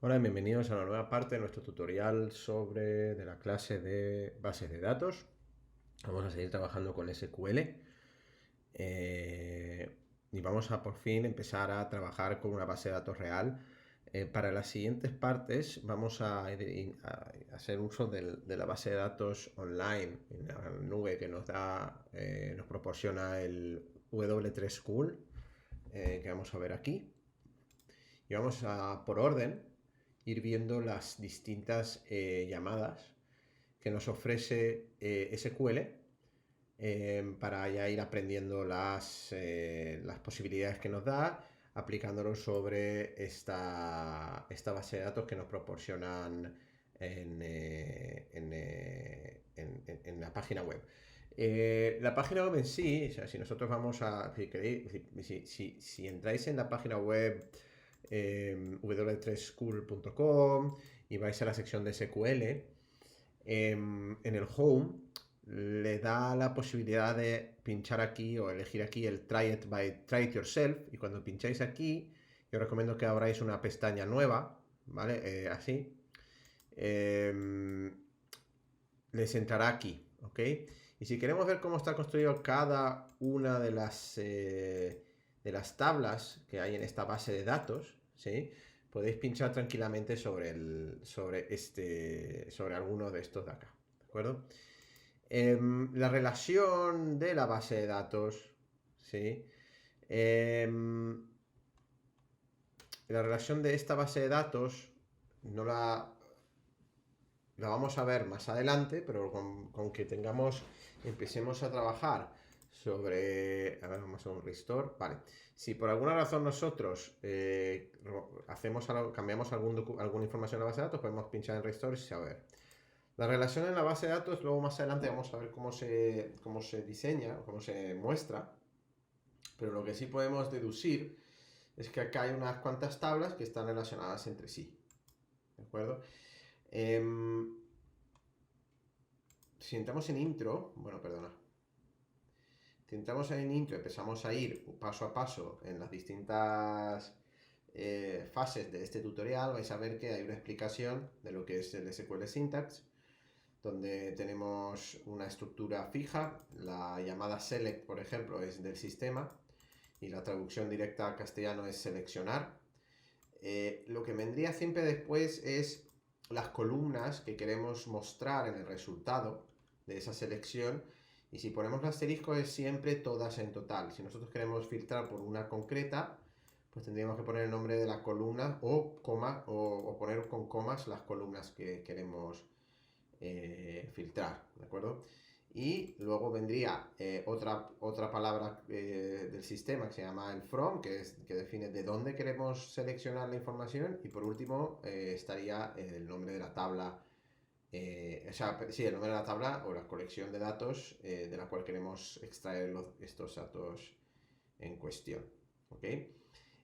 Hola, bienvenidos a la nueva parte de nuestro tutorial sobre de la clase de bases de datos. Vamos a seguir trabajando con SQL y vamos a por fin empezar a trabajar con una base de datos real. Para las siguientes partes vamos a hacer uso de la base de datos online en la nube que nos proporciona el W3 School, que vamos a ver aquí. Y vamos a, por orden, ir viendo las distintas llamadas que nos ofrece SQL, para ya ir aprendiendo las posibilidades que nos da, aplicándolo sobre esta base de datos que nos proporcionan en la página web. La página web en sí, o sea, si nosotros vamos a, si entráis en la página web w3school.com y vais a la sección de SQL, en el home le da la posibilidad de pinchar aquí o elegir aquí el Try it yourself, y cuando pincháis aquí yo recomiendo que abráis una pestaña nueva, ¿vale? Así. Les entrará aquí, ¿ok? Y si queremos ver cómo está construido cada una de las tablas que hay en esta base de datos, ¿sí? Podéis pinchar tranquilamente sobre alguno de estos de acá, ¿de acuerdo? La relación de la base de datos, ¿sí? La relación de esta base de datos no la vamos a ver más adelante, pero con que empecemos a trabajar sobre, a ver, vamos a un restore, vale. Si por alguna razón nosotros cambiamos alguna información en la base de datos, podemos pinchar en restore y saber. La relación en la base de datos, luego más adelante vamos a ver cómo se diseña, cómo se muestra, pero lo que sí podemos deducir es que acá hay unas cuantas tablas que están relacionadas entre sí, ¿de acuerdo? Si entramos en intro, bueno, perdona. Si entramos en intro, empezamos a ir paso a paso en las distintas fases de este tutorial, vais a ver que hay una explicación de lo que es el SQL Syntax, donde tenemos una estructura fija. La llamada select, por ejemplo, es del sistema y la traducción directa al castellano es seleccionar. Lo que vendría siempre después es las columnas que queremos mostrar en el resultado de esa selección, y si ponemos el asterisco es siempre todas en total. Si nosotros queremos filtrar por una concreta, pues tendríamos que poner el nombre de la columna o poner con comas las columnas que queremos filtrar, ¿de acuerdo? Y luego vendría otra palabra del sistema que se llama el from, que define de dónde queremos seleccionar la información. Y por último estaría el nombre de la tabla, o sea, sí, el nombre de la tabla o la colección de datos de la cual queremos extraer estos datos en cuestión. ¿Ok?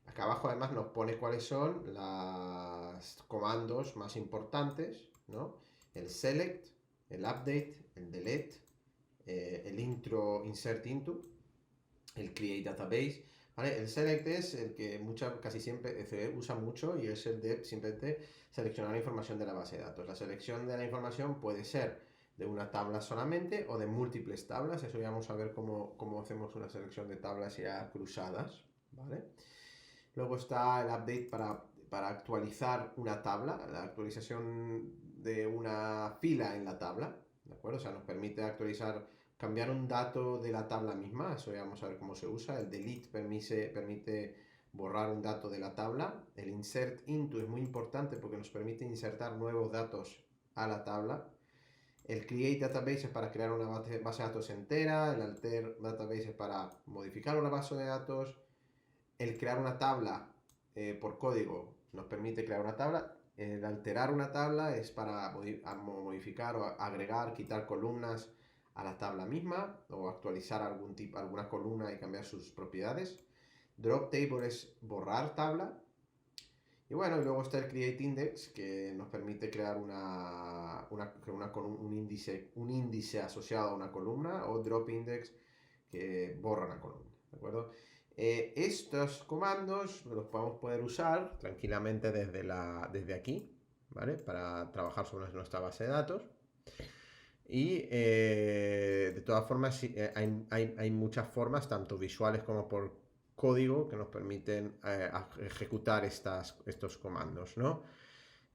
Acá abajo además nos pone cuáles son los comandos más importantes, ¿no? El select, el update, el delete, el intro, insert into, el create database, ¿vale? El select es el que casi siempre se usa mucho, y es el de simplemente seleccionar la información de la base de datos. La selección de la información puede ser de una tabla solamente o de múltiples tablas. Eso ya vamos a ver cómo hacemos una selección de tablas ya cruzadas, ¿vale? Luego está el update para actualizar una tabla, la actualización de una fila en la tabla, ¿de acuerdo? O sea, nos permite cambiar un dato de la tabla misma. Eso ya vamos a ver cómo se usa. El delete permite borrar un dato de la tabla. El insert into es muy importante porque nos permite insertar nuevos datos a la tabla. El create database es para crear una base de datos entera. El alter database es para modificar una base de datos. El crear una tabla por código nos permite crear una tabla. El alterar una tabla es para modificar o agregar, quitar columnas a la tabla misma, o actualizar alguna columna y cambiar sus propiedades. Drop table es borrar tabla. Y bueno, y luego está el create index, que nos permite crear un índice asociado a una columna, o drop index, que borra una columna, ¿de acuerdo? Estos comandos los podemos poder usar tranquilamente desde aquí, ¿vale? Para trabajar sobre nuestra base de datos. Y de todas formas, hay muchas formas, tanto visuales como por código, que nos permiten ejecutar estos comandos, ¿no?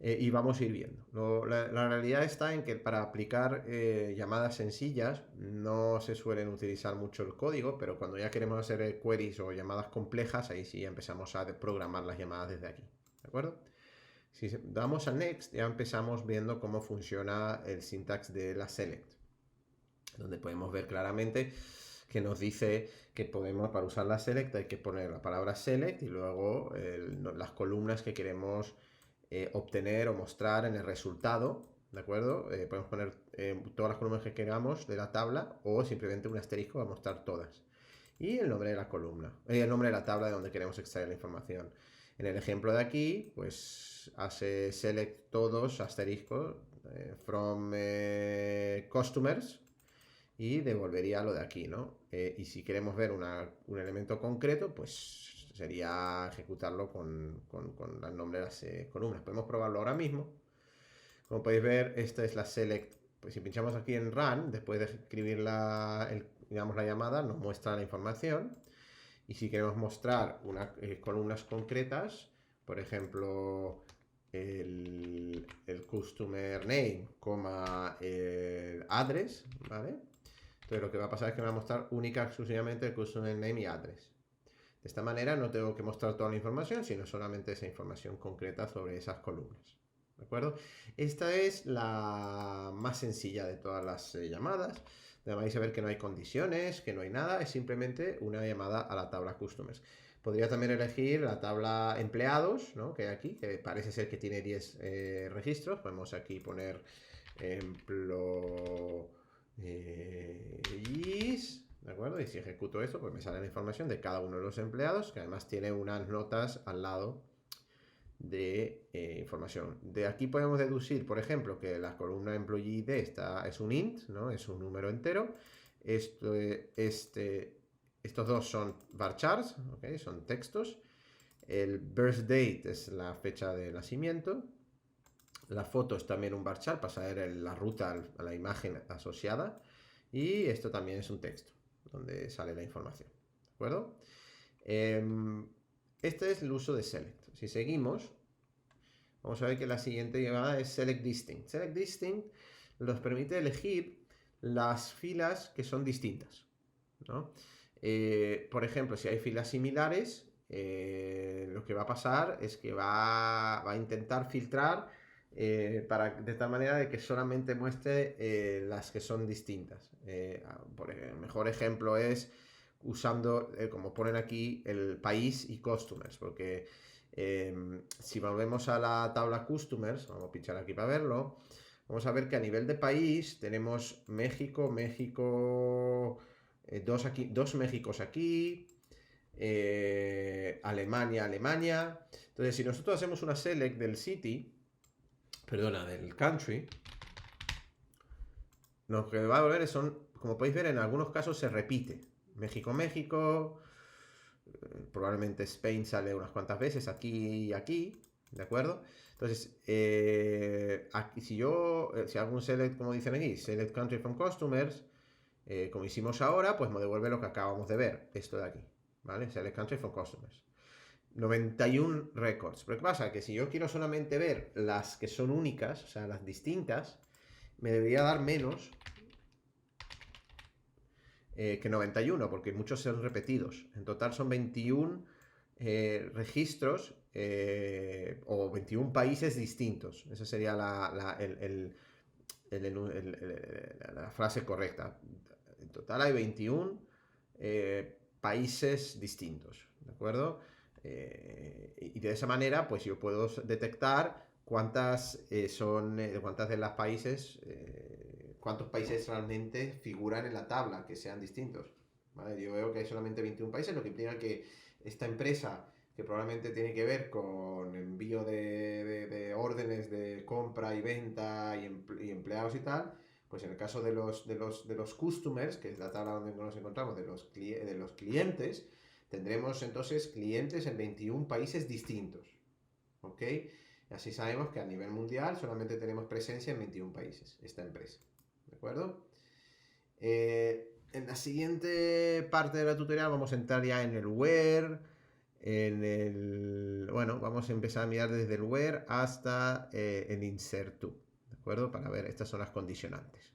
Y vamos a ir viendo. La realidad está en que para aplicar llamadas sencillas no se suelen utilizar mucho el código, pero cuando ya queremos hacer queries o llamadas complejas, ahí sí empezamos a programar las llamadas desde aquí. ¿De acuerdo? Si damos a Next, ya empezamos viendo cómo funciona el syntax de la select, donde podemos ver claramente que nos dice que podemos, para usar la select, hay que poner la palabra select y luego las columnas que queremos obtener o mostrar en el resultado, ¿de acuerdo? Podemos poner todas las columnas que queramos de la tabla o simplemente un asterisco para mostrar todas. Y el nombre de la columna, el nombre de la tabla de donde queremos extraer la información. En el ejemplo de aquí, pues hace select todos, asterisco, from customers, y devolvería lo de aquí, ¿no? Y si queremos ver un elemento concreto, pues sería ejecutarlo con el nombre de las columnas. Podemos probarlo ahora mismo. Como podéis ver, esta es la select. Pues si pinchamos aquí en run, después de escribir digamos, la llamada, nos muestra la información. Y si queremos mostrar columnas concretas, por ejemplo, el customer name, el address, ¿vale? Entonces lo que va a pasar es que me va a mostrar única exclusivamente el customer name y address. De esta manera no tengo que mostrar toda la información, sino solamente esa información concreta sobre esas columnas. ¿De acuerdo? Esta es la más sencilla de todas las llamadas. Vais a ver que no hay condiciones, que no hay nada, es simplemente una llamada a la tabla customers. Podría también elegir la tabla empleados, ¿no? Que hay aquí, que parece ser que tiene 10 registros. Podemos aquí poner employees, ¿de acuerdo? Y si ejecuto esto, pues me sale la información de cada uno de los empleados, que además tiene unas notas al lado de información. De aquí podemos deducir, por ejemplo, que la columna employee ID es un int, ¿no? Es un número entero. Estos dos son varchars, ¿okay? Son textos. El birth date es la fecha de nacimiento. La foto es también un varchar para saber la ruta a la imagen asociada. Y esto también es un texto, donde sale la información. ¿De acuerdo? Este es el uso de select. Si seguimos, vamos a ver que la siguiente llamada es select distinct. Select distinct nos permite elegir las filas que son distintas, ¿no? Por ejemplo, si hay filas similares, lo que va a pasar es que va a intentar filtrar de tal manera de que solamente muestre las que son distintas. El mejor ejemplo es usando, como ponen aquí, el país y customers, porque si volvemos a la tabla customers, vamos a pinchar aquí para verlo, vamos a ver que a nivel de país tenemos México, dos Méxicos aquí, Alemania. Entonces, si nosotros hacemos una select del del country, lo que va a volver como podéis ver, en algunos casos se repite. México, probablemente Spain sale unas cuantas veces, aquí y aquí, ¿de acuerdo? Entonces, aquí, si hago un select, como dicen aquí, select country from customers, como hicimos ahora, pues me devuelve lo que acabamos de ver, esto de aquí, ¿vale? Select country from customers. 91 records. Pero ¿qué pasa? Que si yo quiero solamente ver las que son únicas, o sea, las distintas, me debería dar menos que 91, porque muchos son repetidos. En total son 21 registros o 21 países distintos. Esa sería la frase correcta. En total hay 21 países distintos, ¿de acuerdo? Y de esa manera, pues yo puedo detectar cuántas cuántas de las países, cuántos países realmente figuran en la tabla que sean distintos. ¿Vale? Yo veo que hay solamente 21 países, lo que implica que esta empresa, que probablemente tiene que ver con envío de órdenes de compra y venta y empleados y tal, pues en el caso de los customers, que es la tabla donde nos encontramos, de los clientes, Tendremos entonces clientes en 21 países distintos. ¿Ok? Y así sabemos que a nivel mundial solamente tenemos presencia en 21 países, esta empresa. ¿De acuerdo? En la siguiente parte de la tutorial vamos a entrar ya en el where, bueno, vamos a empezar a mirar desde el where hasta el insert to, ¿de acuerdo? Para ver, estas son las condicionantes.